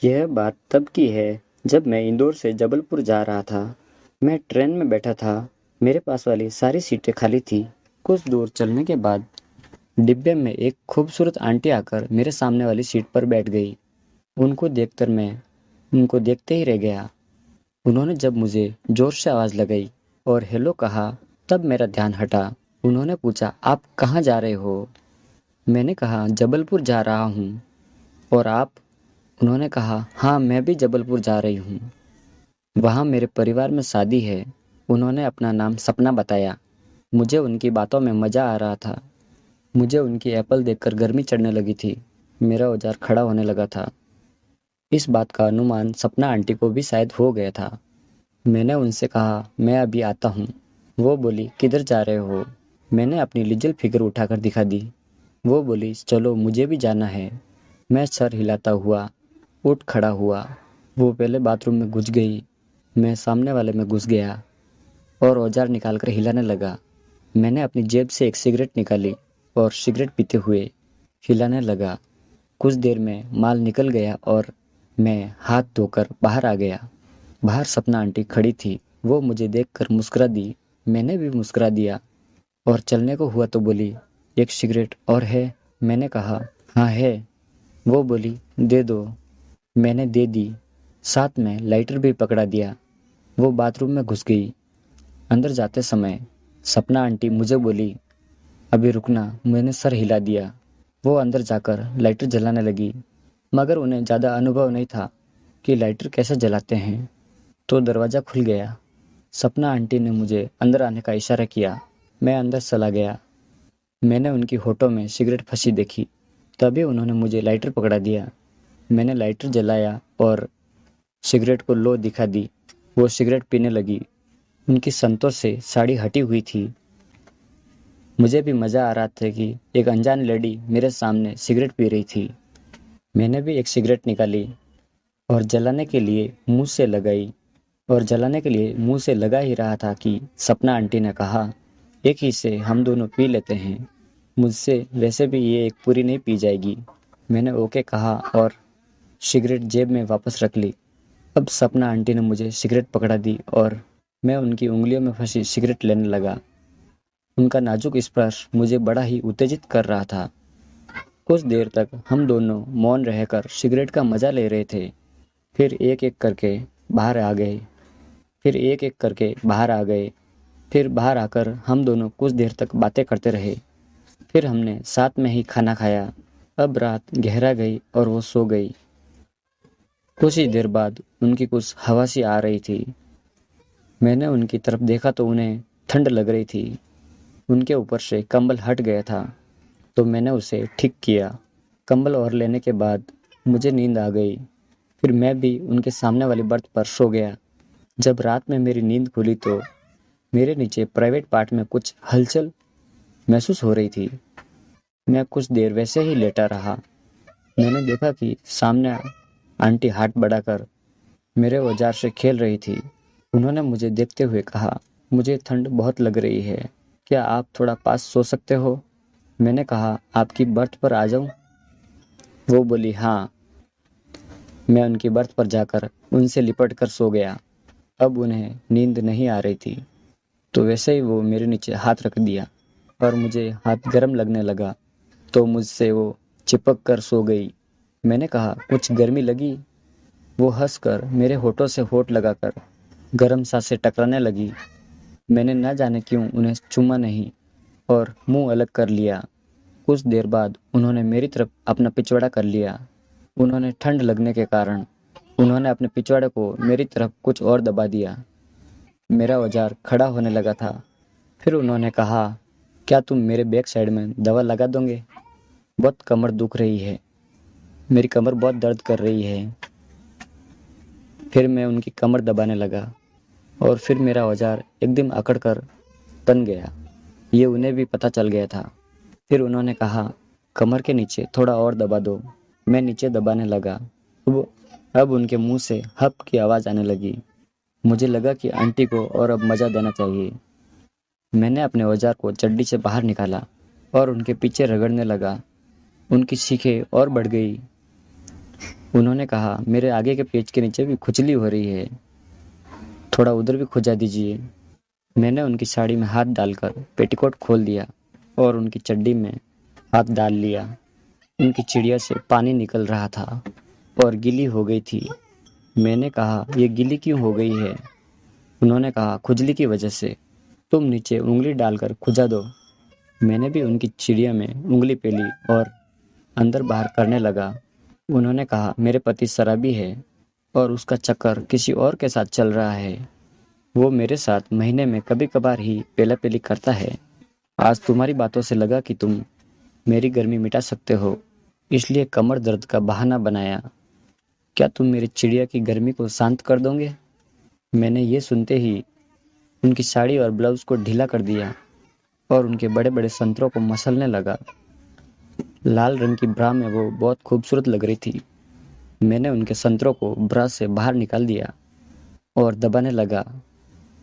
यह बात तब की है जब मैं इंदौर से जबलपुर जा रहा था। मैं ट्रेन में बैठा था। मेरे पास वाली सारी सीटें खाली थी। कुछ दूर चलने के बाद डिब्बे में एक खूबसूरत आंटी आकर मेरे सामने वाली सीट पर बैठ गई। उनको देखकर मैं उनको देखते ही रह गया। उन्होंने जब मुझे जोर से आवाज़ लगाई और हेलो कहा, तब मेरा ध्यान हटा। उन्होंने पूछा, आप कहाँ जा रहे हो? मैंने कहा, जबलपुर जा रहा हूँ। और आप? उन्होंने कहा, हाँ मैं भी जबलपुर जा रही हूँ। वहाँ मेरे परिवार में शादी है। उन्होंने अपना नाम सपना बताया। मुझे उनकी बातों में मज़ा आ रहा था। मुझे उनकी एप्पल देखकर गर्मी चढ़ने लगी थी। मेरा औजार खड़ा होने लगा था। इस बात का अनुमान सपना आंटी को भी शायद हो गया था। मैंने उनसे कहा, मैं अभी आता हूँ। वो बोली, किधर जा रहे हो? मैंने अपनी लिटिल फिगर उठाकर दिखा दी। वो बोली, चलो मुझे भी जाना है। मैं सर हिलाता हुआ उठ खड़ा हुआ। वो पहले बाथरूम में घुस गई। मैं सामने वाले में घुस गया और औजार निकालकर हिलाने लगा। मैंने अपनी जेब से एक सिगरेट निकाली और सिगरेट पीते हुए हिलाने लगा। कुछ देर में माल निकल गया और मैं हाथ धोकर बाहर आ गया। बाहर सपना आंटी खड़ी थी। वो मुझे देखकर मुस्कुरा दी। मैंने भी मुस्कुरा दिया और चलने को हुआ तो बोली, एक सिगरेट और है? मैंने कहा, हाँ है। वो बोली, दे दो। मैंने दे दी। साथ में लाइटर भी पकड़ा दिया। वो बाथरूम में घुस गई। अंदर जाते समय सपना आंटी मुझे बोली, अभी रुकना। मैंने सर हिला दिया। वो अंदर जाकर लाइटर जलाने लगी, मगर उन्हें ज़्यादा अनुभव नहीं था कि लाइटर कैसे जलाते हैं। तो दरवाज़ा खुल गया। सपना आंटी ने मुझे अंदर आने का इशारा किया। मैं अंदर चला गया। मैंने उनकी होठों में सिगरेट फंसी देखी। तभी उन्होंने मुझे लाइटर पकड़ा दिया। मैंने लाइटर जलाया और सिगरेट को लो दिखा दी। वो सिगरेट पीने लगी। उनकी संतों से साड़ी हटी हुई थी। मुझे भी मज़ा आ रहा था कि एक अनजान लेडी मेरे सामने सिगरेट पी रही थी। मैंने भी एक सिगरेट निकाली और जलाने के लिए मुंह से लगाई। और जलाने के लिए मुंह से लगा ही रहा था कि सपना आंटी ने कहा, एक ही से हम दोनों पी लेते हैं। मुझसे वैसे भी ये एक पूरी नहीं पी जाएगी। मैंने ओके कहा और सिगरेट जेब में वापस रख ली। अब सपना आंटी ने मुझे सिगरेट पकड़ा दी और मैं उनकी उंगलियों में फंसी सिगरेट लेने लगा। उनका नाजुक स्पर्श मुझे बड़ा ही उत्तेजित कर रहा था। कुछ देर तक हम दोनों मौन रहकर सिगरेट का मजा ले रहे थे। फिर एक एक करके बाहर आ गए। फिर एक एक करके बाहर आ गए। फिर बाहर आकर हम दोनों कुछ देर तक बातें करते रहे। फिर हमने साथ में ही खाना खाया। अब रात गहरा गई और वो सो गई। कुछ ही देर बाद उनकी कुछ हवा सी आ रही थी। मैंने उनकी तरफ देखा तो उन्हें ठंड लग रही थी। उनके ऊपर से कंबल हट गया था तो मैंने उसे ठीक किया। कंबल और लेने के बाद मुझे नींद आ गई। फिर मैं भी उनके सामने वाली बर्थ पर सो गया। जब रात में मेरी नींद खुली तो मेरे नीचे प्राइवेट पार्ट में कुछ हलचल महसूस हो रही थी। मैं कुछ देर वैसे ही लेटा रहा। मैंने देखा कि सामने आंटी हाथ बढ़ाकर मेरे औजार से खेल रही थी। उन्होंने मुझे देखते हुए कहा, मुझे ठंड बहुत लग रही है, क्या आप थोड़ा पास सो सकते हो? मैंने कहा, आपकी बर्थ पर आ जाऊं? वो बोली, हाँ। मैं उनकी बर्थ पर जाकर उनसे लिपट कर सो गया। अब उन्हें नींद नहीं आ रही थी तो वैसे ही वो मेरे नीचे हाथ रख दिया और मुझे हाथ गर्म लगने लगा तो मुझसे वो चिपक कर सो गई। मैंने कहा, कुछ गर्मी लगी? वो हंसकर मेरे होठों से होठ लगाकर गर्म सांसें टकराने लगी। मैंने न जाने क्यों उन्हें चूमा नहीं और मुंह अलग कर लिया। कुछ देर बाद उन्होंने मेरी तरफ अपना पिछवाड़ा कर लिया। उन्होंने ठंड लगने के कारण उन्होंने अपने पिछवाड़े को मेरी तरफ कुछ और दबा दिया। मेरा औजार खड़ा होने लगा था। फिर उन्होंने कहा, क्या तुम मेरे बैक साइड में दवा लगा दोगे? बहुत कमर दुख रही है। मेरी कमर बहुत दर्द कर रही है। फिर मैं उनकी कमर दबाने लगा और फिर मेरा औजार एकदम अकड़ कर तन गया। ये उन्हें भी पता चल गया था। फिर उन्होंने कहा, कमर के नीचे थोड़ा और दबा दो। मैं नीचे दबाने लगा। अब उनके मुंह से हप की आवाज़ आने लगी। मुझे लगा कि आंटी को और अब मज़ा देना चाहिए। मैंने अपने औजार को चड्डी से बाहर निकाला और उनके पीछे रगड़ने लगा। उनकी चीखें और बढ़ गई। उन्होंने कहा, मेरे आगे के पेच के नीचे भी खुजली हो रही है, थोड़ा उधर भी खुजा दीजिए। मैंने उनकी साड़ी में हाथ डालकर पेटीकोट खोल दिया और उनकी चड्डी में हाथ डाल लिया। उनकी चिड़िया से पानी निकल रहा था और गीली हो गई थी। मैंने कहा, ये गीली क्यों हो गई है? उन्होंने कहा, खुजली की वजह से। तुम नीचे उंगली डालकर खुजा दो। मैंने भी उनकी चिड़िया में उंगली पेली और अंदर बाहर करने लगा। उन्होंने कहा, मेरे पति शराबी है और उसका चक्कर किसी और के साथ चल रहा है। वो मेरे साथ महीने में कभी कभार ही पेला पेली करता है। आज तुम्हारी बातों से लगा कि तुम मेरी गर्मी मिटा सकते हो, इसलिए कमर दर्द का बहाना बनाया। क्या तुम मेरी चिड़िया की गर्मी को शांत कर दोगे? मैंने ये सुनते ही उनकी साड़ी और ब्लाउज को ढीला कर दिया और उनके बड़े बड़े संतरों को मसलने लगा। लाल रंग की ब्रा में वो बहुत खूबसूरत लग रही थी। मैंने उनके संतरों को ब्रा से बाहर निकाल दिया और दबाने लगा।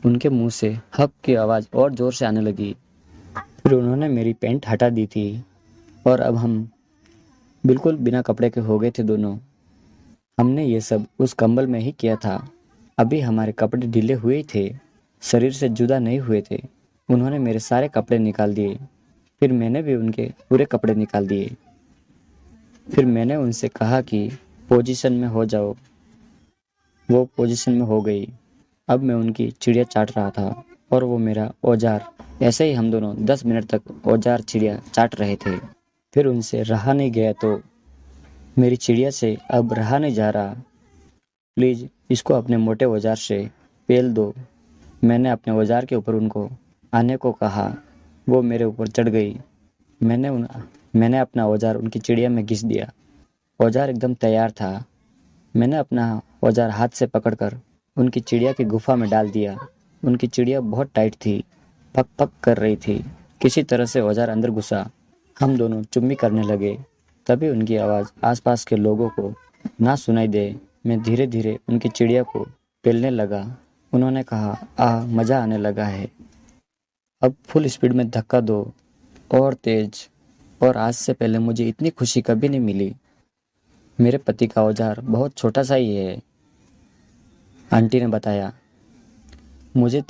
उनके मुंह से हक की आवाज़ और ज़ोर से आने लगी। फिर उन्होंने मेरी पैंट हटा दी थी और अब हम बिल्कुल बिना कपड़े के हो गए थे दोनों। हमने ये सब उस कंबल में ही किया था। अभी हमारे कपड़े ढीले हुए ही थे, शरीर से जुदा नहीं हुए थे। उन्होंने मेरे सारे कपड़े निकाल दिए, फिर मैंने भी उनके पूरे कपड़े निकाल दिए। फिर मैंने उनसे कहा कि पोजीशन में हो जाओ। वो पोजीशन में हो गई। अब मैं उनकी चिड़िया चाट रहा था और वो मेरा औजार। ऐसे ही हम दोनों 10 मिनट तक औजार चिड़िया चाट रहे थे। फिर उनसे रहा नहीं गया तो मेरी चिड़िया से अब रहा नहीं जा रहा। प्लीज़ इसको अपने मोटे औजार से पेल दो। मैंने अपने औजार के ऊपर उनको आने को कहा। वो मेरे ऊपर चढ़ गई। मैंने अपना औजार उनकी चिड़िया में घिस दिया। औजार एकदम तैयार था। मैंने अपना औजार हाथ से पकड़कर उनकी चिड़िया की गुफा में डाल दिया। उनकी चिड़िया बहुत टाइट थी, पक पक कर रही थी। किसी तरह से औजार अंदर घुसा। हम दोनों चुम्मी करने लगे। तभी उनकी आवाज़ आसपास के लोगों को ना सुनाई दे, मैं धीरे धीरे उनकी चिड़िया को पेलने लगा। उन्होंने कहा, मज़ा आने लगा है। अब फुल स्पीड में धक्का दो और तेज। और आज से पहले मुझे इतनी खुशी कभी नहीं मिली। मेरे पति का औजार बहुत छोटा सा ही है, आंटी ने बताया। मुझे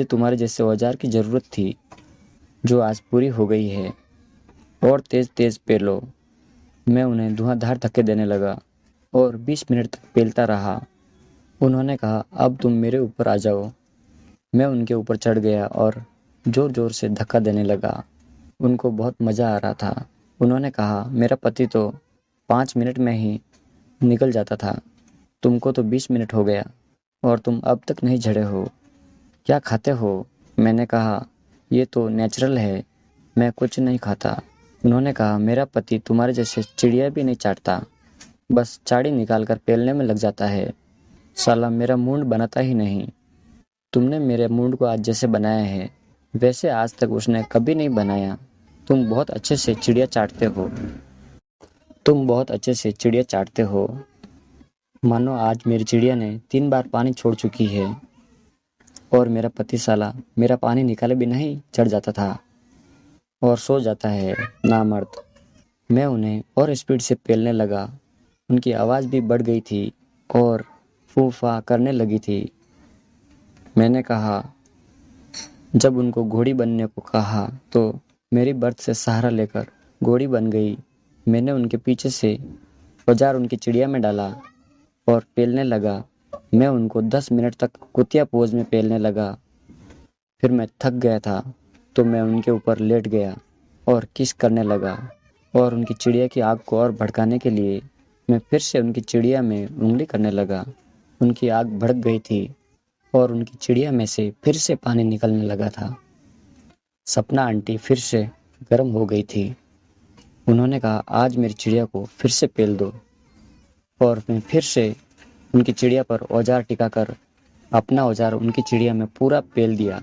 तुम्हारे जैसे औजार की ज़रूरत थी, जो आज पूरी हो गई है। और तेज तेज पेलो। मैं उन्हें धुआंधार धक्के देने लगा और 20 मिनट तक पेलता रहा। उन्होंने कहा, अब तुम मेरे ऊपर आ जाओ। मैं उनके ऊपर चढ़ गया और ज़ोर ज़ोर से धक्का देने लगा। उनको बहुत मज़ा आ रहा था। उन्होंने कहा, मेरा पति तो 5 मिनट में ही निकल जाता था, तुमको तो 20 मिनट हो गया और तुम अब तक नहीं झड़े हो। क्या खाते हो? मैंने कहा, ये तो नेचुरल है, मैं कुछ नहीं खाता। उन्होंने कहा, मेरा पति तुम्हारे जैसे चिड़िया भी नहीं चाटता, बस चाड़ी निकाल कर पेलने में लग जाता है। साला मेरा मूड बनाता ही नहीं। तुमने मेरे मूड को आज जैसे बनाया है, वैसे आज तक उसने कभी नहीं बनाया। तुम बहुत अच्छे से चिड़िया चाटते हो। मानो आज मेरी चिड़िया ने 3 बार पानी छोड़ चुकी है और मेरा पति साला मेरा पानी निकाले भी नहीं चढ़ जाता था और सो जाता है, नामर्द। मैं उन्हें और स्पीड से पेलने लगा। उनकी आवाज़ भी बढ़ गई थी और फूफा करने लगी थी। मैंने कहा, जब उनको घोड़ी बनने को कहा तो मेरी बर्थ से सहारा लेकर घोड़ी बन गई। मैंने उनके पीछे से औजार उनकी चिड़िया में डाला और पेलने लगा। मैं उनको 10 मिनट तक कुतिया पोज में पेलने लगा। फिर मैं थक गया था तो मैं उनके ऊपर लेट गया और किस करने लगा और उनकी चिड़िया की आग को और भड़काने के लिए मैं फिर से उनकी चिड़िया में उंगली करने लगा। उनकी आग भड़क गई थी और उनकी चिड़िया में से फिर से पानी निकलने लगा था। सपना आंटी फिर से गर्म हो गई थी। उन्होंने कहा, आज मेरी चिड़िया को फिर से पेल दो। और मैं फिर से उनकी चिड़िया पर औजार टिकाकर अपना औजार उनकी चिड़िया में पूरा पेल दिया।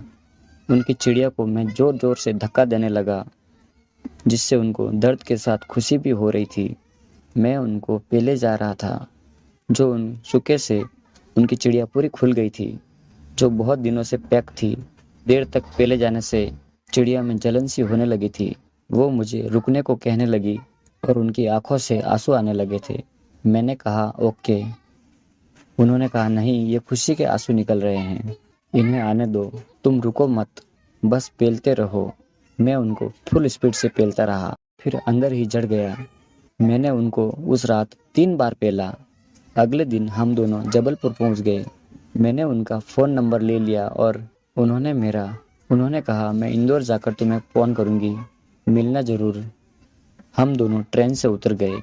उनकी चिड़िया को मैं ज़ोर ज़ोर से धक्का देने लगा, जिससे उनको दर्द के साथ खुशी भी हो रही थी। मैं उनको पेले जा रहा था। जो उन सूखे से उनकी चिड़िया पूरी खुल गई थी, जो बहुत दिनों से पैक थी। देर तक पेले जाने से चिड़िया में जलन सी होने लगी थी। वो मुझे रुकने को कहने लगी और उनकी आंखों से आंसू आने लगे थे। मैंने कहा ओके। उन्होंने कहा नहीं, ये खुशी के आंसू निकल रहे हैं, इन्हें आने दो, तुम रुको मत, बस पेलते रहो। मैं उनको फुल स्पीड से पेलता रहा, फिर अंदर ही जड़ गया। मैंने उनको उस रात 3 बार पेला। अगले दिन हम दोनों जबलपुर पहुंच गए। मैंने उनका फ़ोन नंबर ले लिया और उन्होंने कहा मैं इंदौर जाकर तुम्हें फ़ोन करूंगी, मिलना ज़रूर। हम दोनों ट्रेन से उतर गए।